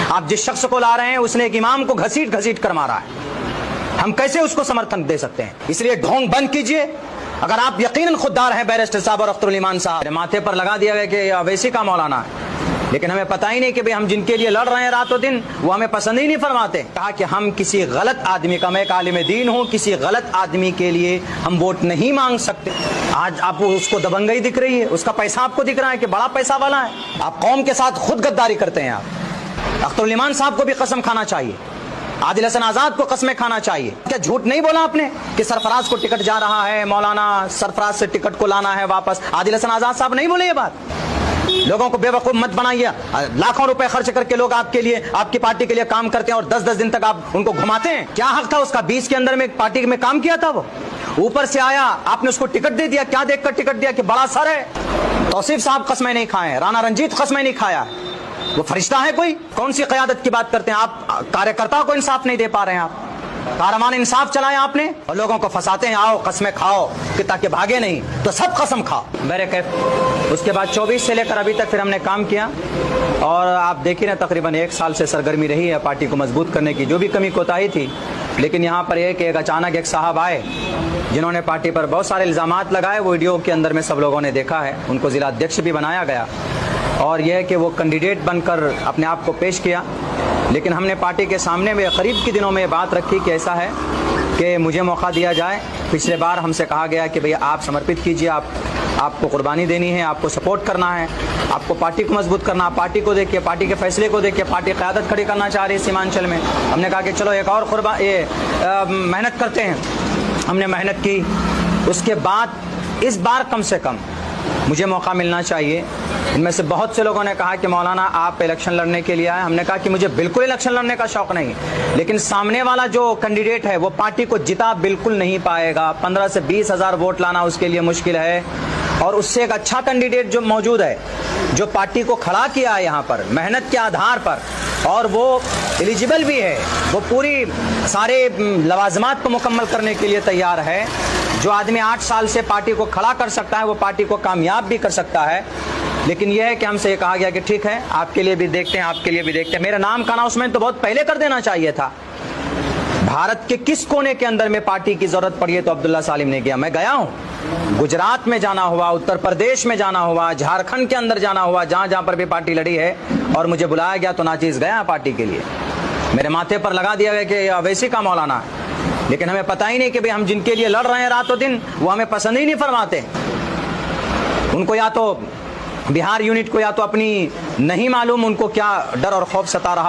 आप जिस शख्स को ला रहे हैं उसने एक इमाम को घसीट घसीट कर मारा है, हम कैसे उसको समर्थन दे सकते हैं? इसलिए ढोंग बंद कीजिए। अगर आप यकीनन खुददार हैं बैरिस्टर साहब और अख्तरुल ईमान साहब, माथे पर लगा दिया गया कि अवैसी का मौलाना है, लेकिन हमें पता ही नहीं कि भाई हम जिनके लिए लड़ रहे हैं रातों दिन वो हमें पसंद ही नहीं फरमाते। कहा कि हम किसी गलत आदमी का, मैं एक आलिम दीन हूं, किसी गलत आदमी के लिए हम वोट नहीं मांग सकते। आज आपको उसको दबंगई दिख रही है, उसका पैसा आपको दिख रहा है कि बड़ा पैसा वाला है। आप कौम के साथ खुद गद्दारी करते हैं। आप अख्तरुल ईमान साहब को भी कसम खाना चाहिए, आदिल हसन आजाद को कसमें खाना चाहिए। क्या झूठ नहीं बोला आपने कि सरफराज को टिकट जा रहा है, मौलाना सरफराज से टिकट को लाना है वापस? आदिल हसन आजाद साहब नहीं बोले ये बात। लोगों को बेवकूफ मत बनाइए। लाखों रुपए खर्च करके लोग आपके लिए, आपकी पार्टी के लिए काम करते हैं और 10-10 दिन तक आप उनको घुमाते हैं। क्या हक था उसका? 20 के अंदर में पार्टी में काम किया था वो, ऊपर से आया, आपने उसको टिकट दे दिया। क्या देखकर टिकट दिया कि बड़ा सर है? तौसीफ साहब कसमें नहीं खाए, राणा रंजीत कसमें नहीं खाया, वो फरिश्ता है कोई? कौन सी क़यादत की बात करते हैं आप? कार्यकर्ता को इंसाफ नहीं दे पा रहे हैं आप। कारवान इंसाफ चलाया आपने और लोगों को फंसाते हैं, आओ कसमें खाओ कि ताकि भागे नहीं, तो सब कसम खाओ। मेरे कैफ उसके बाद 24 से लेकर अभी तक फिर हमने काम किया और आप देखिए ना, तकरीबन 1 साल से सरगर्मी रही है पार्टी को मजबूत करने की। जो भी कमी कोताही थी, लेकिन यहाँ पर एक अचानक एक साहब आए जिन्होंने पार्टी पर बहुत सारे इल्ज़ामात लगाए। वो वीडियो के अंदर में सब लोगों ने देखा है। उनको जिला अध्यक्ष भी बनाया गया और यह कि वो कैंडिडेट बनकर अपने आप को पेश किया। लेकिन हमने पार्टी के सामने में करीब के दिनों में बात रखी कि ऐसा है कि मुझे मौका दिया जाए। पिछले बार हमसे कहा गया कि भैया आप समर्पित कीजिए, आपको कुर्बानी देनी है, आपको सपोर्ट करना है, आपको पार्टी को मजबूत करना। पार्टी को देखिए, पार्टी के फैसले को देखिए, पार्टी क़यादत खड़ी करना चाह रही है सीमांचल में। हमने कहा कि चलो एक और मेहनत करते हैं। हमने मेहनत की। उसके बाद इस बार कम से कम मुझे मौका मिलना चाहिए। इनमें से बहुत से लोगों ने कहा कि मौलाना आप इलेक्शन लड़ने के लिए आए। हमने कहा कि मुझे बिल्कुल इलेक्शन लड़ने का शौक नहीं, लेकिन सामने वाला जो कैंडिडेट है वो पार्टी को जिता बिल्कुल नहीं पाएगा। 15 से 20 हज़ार वोट लाना उसके लिए मुश्किल है और उससे एक अच्छा कैंडिडेट जो मौजूद है, जो पार्टी को खड़ा किया है यहाँ पर मेहनत के आधार पर, और वो एलिजिबल भी है, वो पूरी सारे लवाजमात को मुकम्मल करने के लिए तैयार है। जो आदमी 8 साल से पार्टी को खड़ा कर सकता है वो पार्टी को कामयाब भी कर सकता है। लेकिन यह है कि हमसे ये कहा गया कि ठीक है, आपके लिए भी देखते हैं, आपके लिए भी देखते हैं। मेरा नाम का अनाउंसमेंट तो बहुत पहले कर देना चाहिए था। भारत के किस कोने के अंदर में पार्टी की जरूरत पड़ी है तो अब्दुल्ला सालिम ने गया। मैं गया हूँ, गुजरात में जाना हुआ, उत्तर प्रदेश में जाना हुआ, झारखंड के अंदर जाना हुआ, जहां जहां पर भी पार्टी लड़ी है और मुझे बुलाया गया तो नाचीज गया पार्टी के लिए। मेरे माथे पर लगा दिया गया कि अवैसी का मौलाना है, लेकिन हमें पता ही नहीं कि भाई हम जिनके लिए लड़ रहे हैं रातों दिन वो हमें पसंद ही नहीं फरमाते। उनको या तो बिहार यूनिट को या तो अपनी नहीं मालूम उनको क्या डर और खौफ सता रहा